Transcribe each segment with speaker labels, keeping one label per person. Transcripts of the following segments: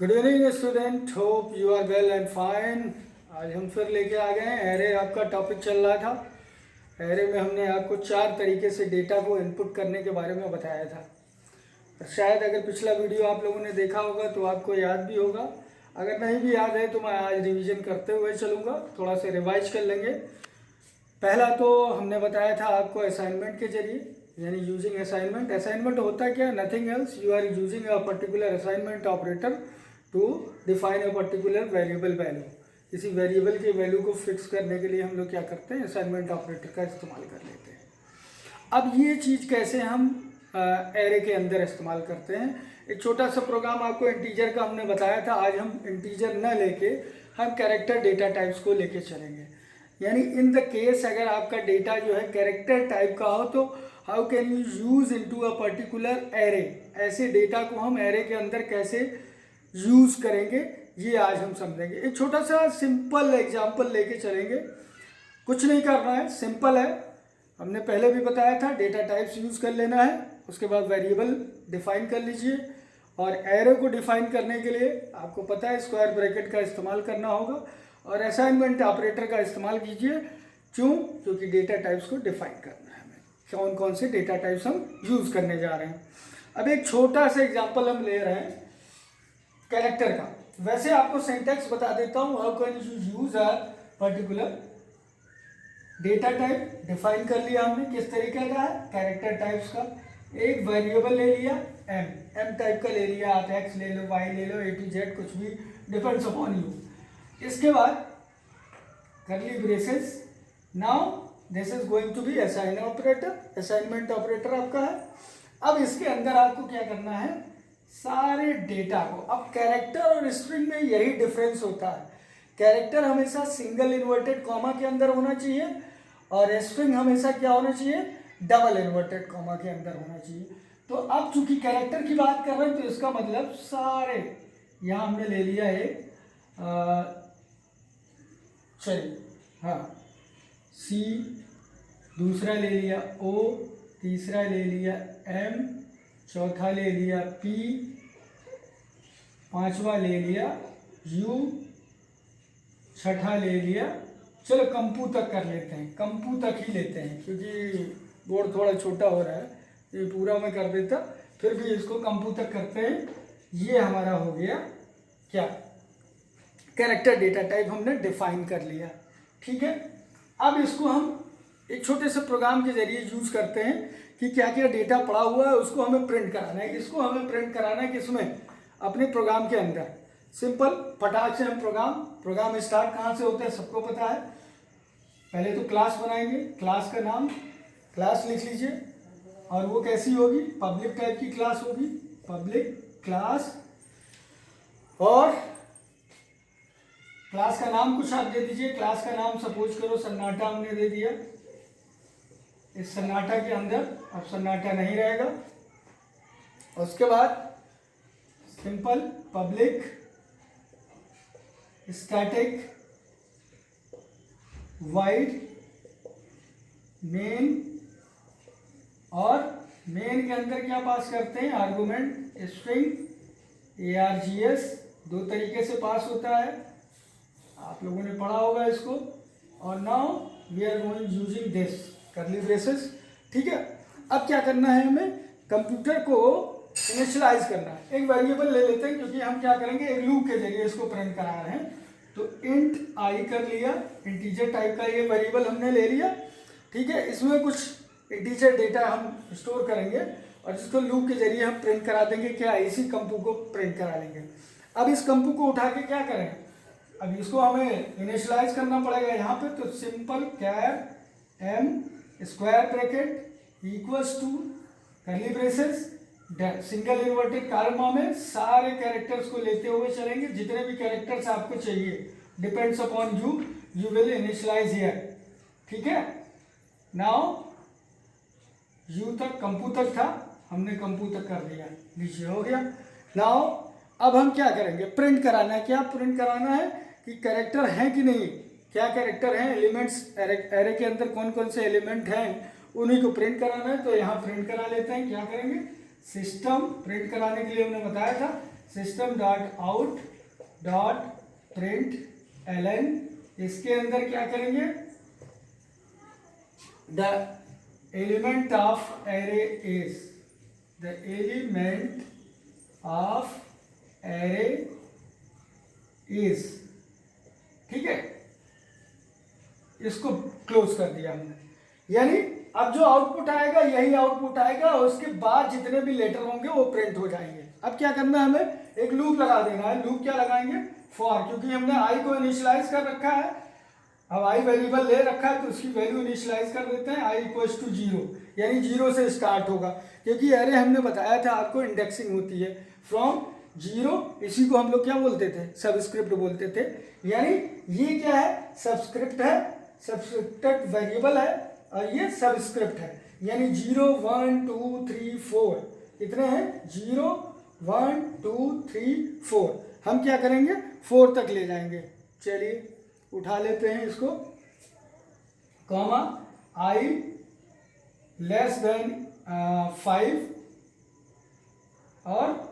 Speaker 1: Good evening student, hope you are well and fine. आज हम फिर लेके आ गए हैं एरे। आपका टॉपिक चल रहा था एरे में। हमने आपको 4 तरीके से डेटा को इनपुट करने के बारे में बताया था। शायद अगर पिछला वीडियो आप लोगों ने देखा होगा तो आपको याद भी होगा। अगर नहीं भी याद है तो मैं आज रिवीजन करते हुए चलूँगा, थोड़ा सा रिवाइज कर लेंगे। पहला तो हमने बताया था आपको असाइनमेंट के जरिए, यानी यूजिंग असाइनमेंट। असाइनमेंट होता क्या, nothing else, you are using a particular assignment operator to define a particular variable value. किसी वेरिएबल की वैल्यू को फिक्स करने के लिए हम लोग क्या करते हैं, असाइनमेंट ऑपरेटर का इस्तेमाल कर लेते हैं। अब ये चीज़ कैसे हम एरे के अंदर इस्तेमाल करते हैं, एक छोटा सा प्रोग्राम आपको इंटीजर का हमने बताया था। आज हम इंटीजर न लेके हम कैरेक्टर डेटा टाइप्स को लेके चलेंगे। यानी इन द केस अगर आपका डेटा जो है कैरेक्टर टाइप का हो तो how can you use into a particular array, ऐसे डेटा को हम एरे के अंदर कैसे यूज करेंगे, ये आज हम समझेंगे। एक छोटा सा सिंपल एग्जांपल लेके चलेंगे। कुछ नहीं करना है, सिंपल है। हमने पहले भी बताया था डेटा टाइप्स यूज कर लेना है, उसके बाद वेरिएबल डिफाइन कर लीजिए। और एरे को डिफाइन करने के लिए आपको पता है स्क्वायर ब्रैकेट का इस्तेमाल करना होगा और असाइनमेंट ऑपरेटर का इस्तेमाल कीजिए। क्यों? क्योंकि डेटा टाइप्स को डिफाइन करना है हमें, कौन कौन से डेटा टाइप्स हम यूज करने जा रहे हैं। अब एक छोटा सा एग्जांपल हम ले रहे हैं कैरेक्टर का। वैसे आपको सिंटैक्स बता देता हूं, how can you use a particular data type. Define कर लिया हमने, किस तरीके का है, कैरेक्टर टाइप्स का। एक वेरिएबल ले लिया एम टाइप का ले लिया, आप एक्स ले लो, वाई ले लो, ए टू जेड, कुछ भी, डिपेंड्स अपॉन यू। इसके बाद curly braces, now this is going to be assign operator, assignment operator आपका है। अब इसके अंदर आपको क्या करना है, सारे डेटा को, अब कैरेक्टर और स्ट्रिंग में यही डिफरेंस होता है। कैरेक्टर हमेशा सिंगल इन्वर्टेड कॉमा के अंदर होना चाहिए और स्ट्रिंग हमेशा क्या होना चाहिए, डबल इन्वर्टेड कॉमा के अंदर होना चाहिए। तो अब चूंकि कैरेक्टर की बात कर रहे हैं तो इसका मतलब सारे, यहां हमने ले लिया है चलिए, हाँ, सी, दूसरा ले लिया ओ, तीसरा ले लिया एम, चौथा ले लिया पी, पांचवा ले लिया यू, छठा ले लिया, चलो कंपू तक कर लेते हैं, कंपू तक ही लेते हैं क्योंकि बोर्ड थोड़ा छोटा हो रहा है, ये पूरा मैं कर देता, फिर भी इसको कंपू तक करते हैं। ये हमारा हो गया क्या, कैरेक्टर डेटा टाइप हमने डिफाइन कर लिया, ठीक है। अब इसको हम एक छोटे से प्रोग्राम के जरिए यूज करते हैं कि क्या क्या डेटा पड़ा हुआ है उसको हमें प्रिंट कराना है। इसको हमें प्रिंट कराना है किसमें, अपने प्रोग्राम के अंदर। सिंपल, फटाक से हम प्रोग्राम स्टार्ट कहाँ से होता है सबको पता है। पहले तो क्लास बनाएंगे, क्लास का नाम, क्लास लिख लीजिए, और वो कैसी होगी, पब्लिक टाइप की क्लास होगी, पब्लिक क्लास। और क्लास का नाम कुछ आप दे दीजिए, क्लास का नाम सपोज करो सन्नाटा हमने दे दिया। इस सन्नाटा के अंदर अब सन्नाटा नहीं रहेगा। उसके बाद simple public static wide main, और मेन के अंदर क्या पास करते हैं, आर्गुमेंट स्ट्रिंग args, 2 तरीके से पास होता है, आप लोगों ने पढ़ा होगा इसको। और now we are going using this curly braces, ठीक है। अब क्या करना है, हमें कंप्यूटर को इनिशियलाइज करना है। एक वेरिएबल ले लेते हैं क्योंकि हम क्या करेंगे, एक लूप के जरिए इसको प्रिंट करा रहे हैं। तो इंट आई कर लिया, इंटीजर टाइप का ये वेरिएबल हमने ले लिया, ठीक है। इसमें कुछ इंटीजर डेटा हम स्टोर करेंगे और जिसको लूप के जरिए हम प्रिंट करा देंगे, क्या, इसी कंपू को प्रिंट करा लेंगे। अब इस कंपू को उठा के क्या करें, अब इसको हमें इनिशियलाइज करना पड़ेगा यहाँ पे। तो simple char m square bracket equals to curly braces, single inverted comma में सारे कैरेक्टर्स को लेते हुए चलेंगे, जितने भी कैरेक्टर्स आपको चाहिए, depends upon you, you will initialize here, ठीक है। नाउ यू तक, कंपू तक था, हमने कंपू तक कर दिया, नीचे हो गया। नाउ अब हम क्या करेंगे, प्रिंट कराना है। क्या प्रिंट कराना है कि कैरेक्टर हैं कि नहीं, क्या कैरेक्टर हैं, एलिमेंट्स एरे के अंदर कौन कौन से एलिमेंट हैं उन्हीं को प्रिंट कराना है। तो यहाँ प्रिंट करा लेते हैं, क्या करेंगे, सिस्टम, प्रिंट कराने के लिए हमने बताया था system dot out dot print ln, इसके अंदर क्या करेंगे, the element of array is, the element of array is, ठीक है, इसको क्लोज कर दिया हमने। यानी अब जो आउटपुट आएगा यही आउटपुट आएगा और उसके बाद जितने भी लेटर होंगे वो प्रिंट हो जाएंगे। अब क्या करना है, हमें एक लूप लगा देना है। लूप क्या लगाएंगे, फॉर, क्योंकि हमने आई को इनिशियलाइज कर रखा है, अब आई वेरिएबल ले रखा है तो उसकी वैल्यू इनिशियलाइज कर देते हैं, आई इक्वल्स टू 0, यानी 0 से स्टार्ट होगा, क्योंकि एरे हमने बताया था आपको इंडेक्सिंग होती है फ्रॉम 0, इसी को हम लोग क्या बोलते थे, सबस्क्रिप्ट बोलते थे। यानी ये क्या है, सबस्क्रिप्ट है, सबस्क्रिप्टेड वेरिएबल है और ये सबस्क्रिप्ट है, यानी 0 1 2 3 4 कितने हैं, 0 1 2 3 4, हम क्या करेंगे 4 तक ले जाएंगे। चलिए उठा लेते हैं इसको, कॉमा आई लेस देन 5 और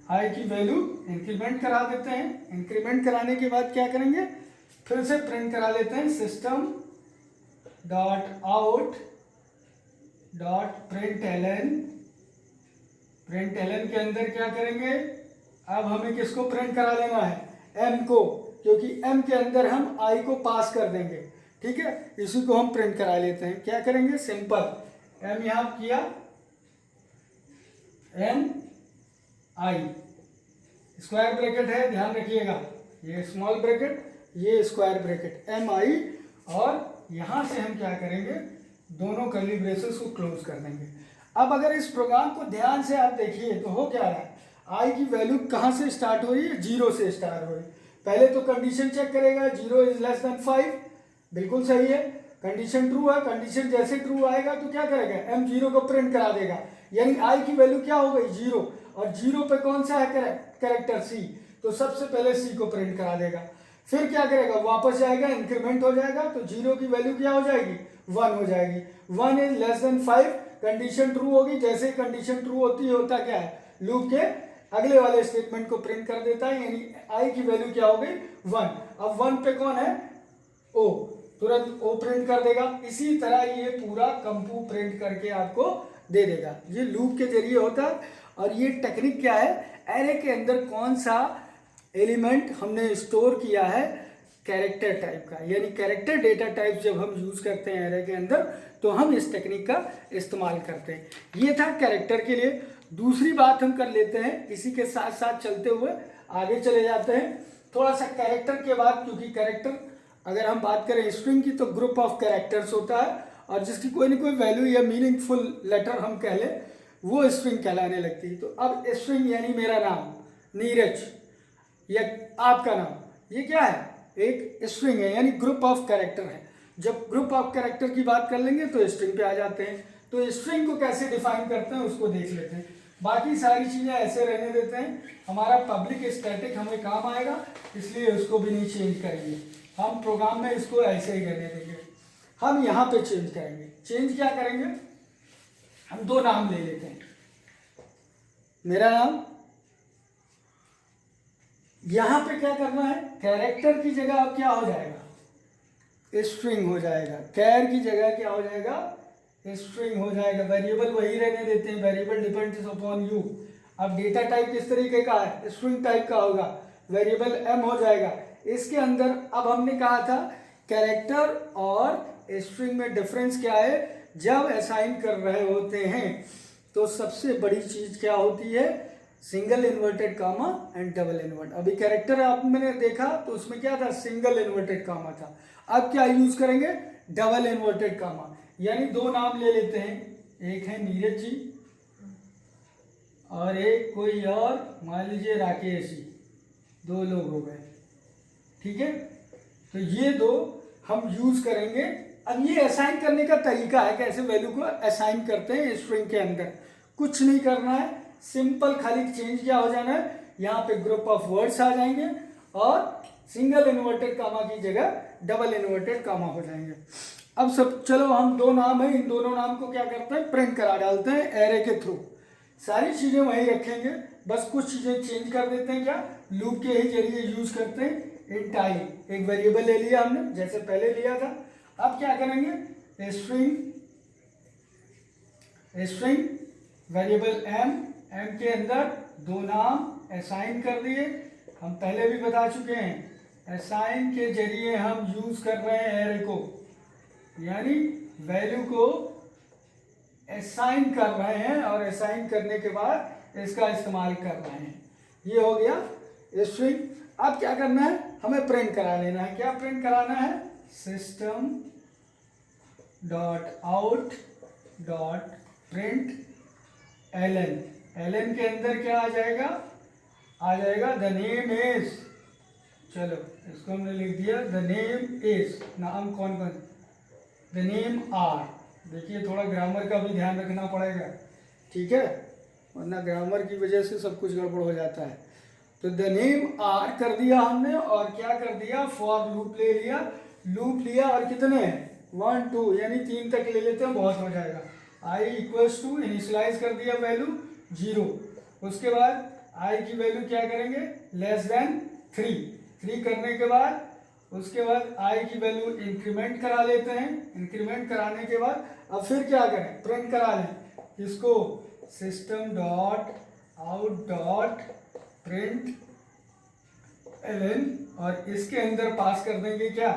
Speaker 1: आई की वैल्यू इंक्रीमेंट करा देते हैं। इंक्रीमेंट कराने के बाद क्या करेंगे, फिर से प्रिंट करा लेते हैं, system dot out dot print ln, print ln के अंदर क्या करेंगे, अब हमें किसको प्रिंट करा लेना है, m को, क्योंकि m के अंदर हम i को पास कर देंगे, ठीक है, इसी को हम प्रिंट करा लेते हैं। क्या करेंगे, सिंपल m यहां किया, m i, स्क्वायर ब्रैकेट है, ध्यान रखिएगा, ये स्मॉल ब्रैकेट, ये स्क्वायर ब्रैकेट, m i, और यहां से हम क्या करेंगे, दोनों कर्ली ब्रेसेस को क्लोज कर देंगे। अब अगर इस प्रोग्राम को ध्यान से आप देखिए तो हो क्या रहा है, आई की वैल्यू कहाँ से स्टार्ट हो रही है, 0 से स्टार्ट हो रही है। पहले तो कंडीशन चेक करेगा, 0 इज लेस देन 5, बिल्कुल सही है, कंडीशन ट्रू है, कंडीशन जैसे ट्रू आएगा तो क्या करेगा, m 0 को प्रिंट करा देगा, यानी आई की वैल्यू क्या हो गई, 0, और 0 पे कौन सा है कैरेक्टर c, तो सबसे पहले c को प्रिंट करा देगा। फिर क्या करेगा, वापस जाएगा, इंक्रीमेंट हो जाएगा, तो 0 की वैल्यू क्या हो जाएगी, 1 हो जाएगी, 1 is less than 5, condition true होगी, जैसे कंडीशन ट्रू होती है होता क्या है, लूप के अगले वाले स्टेटमेंट को प्रिंट कर देता है, यानी आई की वैल्यू क्या हो गई, 1। अब 1 पे कौन है, ओ, तुरंत ओ प्रिंट कर देगा। इसी तरह ये पूरा कंपू प्रिंट करके आपको दे देगा, ये लूप के जरिए होता है। और ये टेक्निक क्या है, एरे के अंदर कौन सा एलिमेंट हमने स्टोर किया है, कैरेक्टर टाइप का, यानी कैरेक्टर डेटा टाइप जब हम यूज करते हैं एरे के अंदर तो हम इस टेक्निक का इस्तेमाल करते हैं। ये था कैरेक्टर के लिए। दूसरी बात हम कर लेते हैं, इसी के साथ साथ चलते हुए आगे चले जाते हैं थोड़ा सा कैरेक्टर के बाद, क्योंकि कैरेक्टर अगर हम बात करें स्ट्रिंग की तो ग्रुप ऑफ कैरेक्टर्स होता है, और जिसकी कोई ना कोई वैल्यू या मीनिंगफुल लेटर हम कह लें वो स्ट्रिंग कहलाने लगती है। तो अब स्ट्रिंग यानी मेरा नाम नीरज या आपका नाम, ये क्या है, एक स्ट्रिंग है, यानी ग्रुप ऑफ कैरेक्टर है। जब ग्रुप ऑफ कैरेक्टर की बात कर लेंगे तो स्ट्रिंग पे आ जाते हैं। तो स्ट्रिंग को कैसे डिफाइन करते हैं उसको देख लेते हैं, बाकी सारी चीज़ें ऐसे रहने देते हैं। हमारा पब्लिक स्टैटिक हमें काम आएगा, इसलिए उसको भी नहीं चेंज करेंगे, हम प्रोग्राम में इसको ऐसे ही रहने देंगे। हम यहाँ पे चेंज करेंगे। चेंज क्या करेंगे, हम दो नाम ले लेते हैं, मेरा नाम, यहां पे क्या करना है, कैरेक्टर की जगह अब क्या हो जाएगा, स्ट्रिंग हो जाएगा, कैर की जगह क्या हो जाएगा, स्ट्रिंग हो जाएगा। वेरिएबल वही रहने देते हैं, वेरिएबल डिपेंड्स अपॉन यू। अब डेटा टाइप किस तरीके का है, स्ट्रिंग टाइप का होगा, वेरिएबल m हो जाएगा। इसके अंदर अब हमने कहा था कैरेक्टर और स्ट्रिंग में डिफरेंस क्या है, जब असाइन कर रहे होते हैं तो सबसे बड़ी चीज क्या होती है, single inverted comma and double invert. अभी कैरेक्टर आपने देखा तो उसमें क्या था, सिंगल इन्वर्टेड कामा था। अब क्या यूज करेंगे, डबल इन्वर्टेड कामा, यानी दो नाम ले लेते हैं, एक है नीरज जी और एक कोई और, मान लीजिए राकेश जी, दो लोग हो गए, ठीक है। तो ये दो हम यूज करेंगे। अब ये असाइन करने का तरीका है, कैसे वैल्यू को असाइन करते हैं स्ट्रिंग के अंदर। कुछ नहीं करना है, सिंपल खाली चेंज क्या हो जाना है, यहाँ पे ग्रुप ऑफ वर्ड्स आ जाएंगे और सिंगल इन्वर्टेड कामा की जगह डबल इन्वर्टेड कामा हो जाएंगे। अब सब चलो, हम दो नाम है, इन दोनों नाम को क्या करते हैं, प्रिंट करा डालते हैं एरे के थ्रू। सारी चीज़ें वहीं रखेंगे, बस कुछ चीज़ें चेंज कर देते हैं। क्या? लूप के ही जरिए यूज करते हैं। इंट आई एक वेरिएबल ले लिया हमने जैसे पहले लिया था। अब क्या करेंगे? स्ट्रिंग वेरिएबल एम के अंदर दो नाम असाइन कर दिए। हम पहले भी बता चुके हैं, असाइन के जरिए हम यूज कर रहे हैं एरे को, यानी वैल्यू को असाइन कर रहे हैं और असाइन करने के बाद इसका इस्तेमाल कर रहे हैं। ये हो गया स्ट्रिंग। अब क्या करना है? हमें प्रिंट करा लेना है। क्या प्रिंट कराना है? System dot out dot print L N के अंदर क्या आ जाएगा? आ जाएगा द नेम इज। चलो इसको हमने लिख दिया द नेम इज। नाम कौन कौन? The name are. देखिए थोड़ा ग्रामर का भी ध्यान रखना पड़ेगा, ठीक है, वरना ग्रामर की वजह से सब कुछ गड़बड़ हो जाता है। तो द नेम आर कर दिया हमने और क्या कर दिया? फॉर लूप ले लिया। लूप लिया और कितने? 1 2 यानी 3 तक ले लेते हैं, बहुत हो जाएगा। आई इक्वल्स टू इनिशियलाइज कर दिया वैल्यू 0। उसके बाद आई की वैल्यू क्या करेंगे? लेस देन 3 करने के बाद उसके बाद आई की वैल्यू इंक्रीमेंट करा लेते हैं। इंक्रीमेंट कराने के बाद अब फिर क्या करें? प्रिंट करा लें इसको system dot out dot print L N और इसके अंदर पास कर देंगे क्या?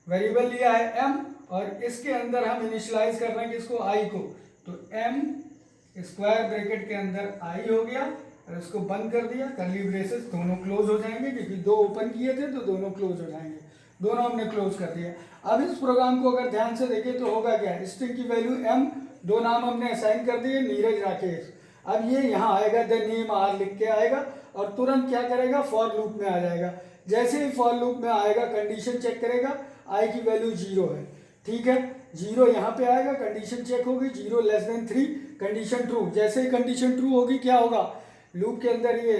Speaker 1: वेरिएबल लिया है एम और इसके अंदर हम इनिशियलाइज कर रहे हैं किसको? आई को। तो एम स्क्वायर ब्रैकेट के अंदर आई हो गया और इसको बंद कर दिया। कर्ली ब्रेसेस दोनों क्लोज हो जाएंगे क्योंकि दो ओपन किए थे तो दोनों क्लोज हो जाएंगे। दोनों हमने क्लोज कर दिया। अब इस प्रोग्राम को अगर ध्यान से देखें तो होगा क्या? स्ट्रिंग की वैल्यू एम, दो नाम हमने असाइन कर दिए नीरज राकेश। अब ये यहाँ आएगा द नेम आर लिख के आएगा और तुरंत क्या करेगा? फॉर लूप में आ जाएगा। जैसे ही फॉर लूप में आएगा कंडीशन चेक करेगा, आई की वैल्यू 0 है, ठीक है, 0 यहाँ पे आएगा, कंडीशन चेक होगी 0 लेस देन 3, कंडीशन ट्रू। जैसे ही कंडीशन ट्रू होगी क्या होगा? लूप के अंदर ये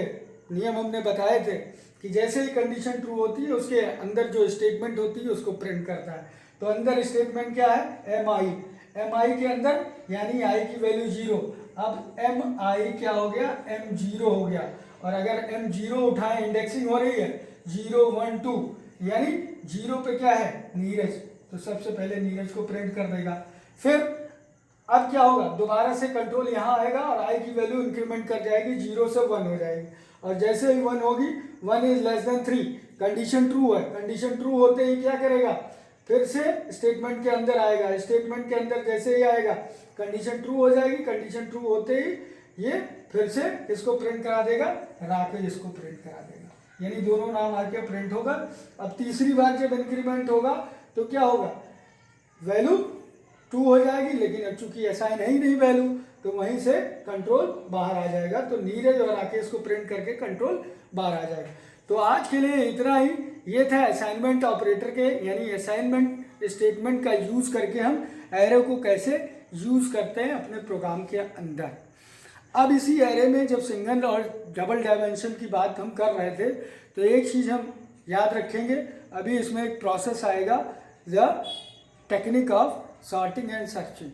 Speaker 1: नियम हमने बताए थे कि जैसे ही कंडीशन ट्रू होती है उसके अंदर जो स्टेटमेंट होती है उसको प्रिंट करता है। तो अंदर स्टेटमेंट क्या है? एम आई के अंदर यानी आई की वैल्यू 0। अब एम आई क्या हो गया? एम 0 हो गया। और अगर एम 0 उठाए, इंडेक्सिंग हो रही है 0 1 2 यानी 0 पे क्या है? नीरज। तो सबसे पहले नीरज को प्रिंट कर देगा। फिर अब क्या होगा? दोबारा से कंट्रोल यहाँ आएगा और आई की वैल्यू इंक्रीमेंट कर जाएगी, 0 से 1 हो जाएगी। और जैसे ही 1 होगी, 1 is less than 3, condition true है। कंडीशन ट्रू होते ही क्या करेगा? फिर से स्टेटमेंट के अंदर आएगा। स्टेटमेंट के अंदर जैसे ही आएगा कंडीशन ट्रू हो जाएगी। कंडीशन ट्रू होते ही ये फिर से इसको प्रिंट करा देगा, राकेश इसको प्रिंट करा देगा, यानी दोनों नाम आके प्रिंट होगा। अब तीसरी बार जब इंक्रीमेंट होगा तो क्या होगा? वैल्यू 2 हो जाएगी, लेकिन अब चूंकि असाइन है ही नहीं वैल्यू तो वहीं से कंट्रोल बाहर आ जाएगा। तो नीरज और राकेश को प्रिंट करके कंट्रोल बाहर आ जाएगा। तो आज के लिए इतना ही। ये था असाइनमेंट ऑपरेटर के यानी असाइनमेंट स्टेटमेंट का यूज करके हम एरे को कैसे यूज करते हैं अपने प्रोग्राम के अंदर। अब इसी एरे में जब सिंगल और डबल डायमेंशन की बात हम कर रहे थे तो एक चीज़ हम याद रखेंगे, अभी इसमें एक प्रोसेस आएगा, the technique of sorting and searching.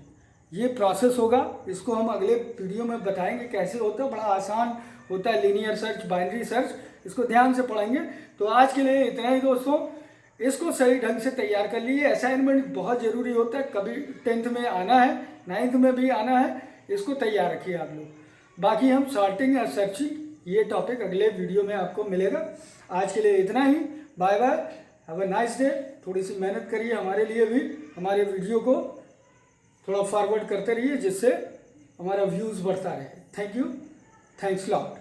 Speaker 1: ये प्रोसेस होगा, इसको हम अगले वीडियो में बताएंगे कैसे होता है। बड़ा आसान होता है, लीनियर सर्च, बाइनरी सर्च, इसको ध्यान से पढ़ेंगे। तो आज के लिए इतना ही दोस्तों, इसको सही ढंग से तैयार कर लीजिए। असाइनमेंट बहुत ज़रूरी होता है, कभी 10th में आना है, 9th में भी आना है, इसको तैयार रखिए आप लोग। बाकी हम सॉर्टिंग और सर्चिंग ये टॉपिक अगले वीडियो में आपको मिलेगा। आज के लिए इतना ही, bye bye, have a nice day. थोड़ी सी मेहनत करिए हमारे लिए भी, हमारे वीडियो को थोड़ा फॉरवर्ड करते रहिए जिससे हमारा व्यूज़ बढ़ता रहे। Thank you, thanks lot.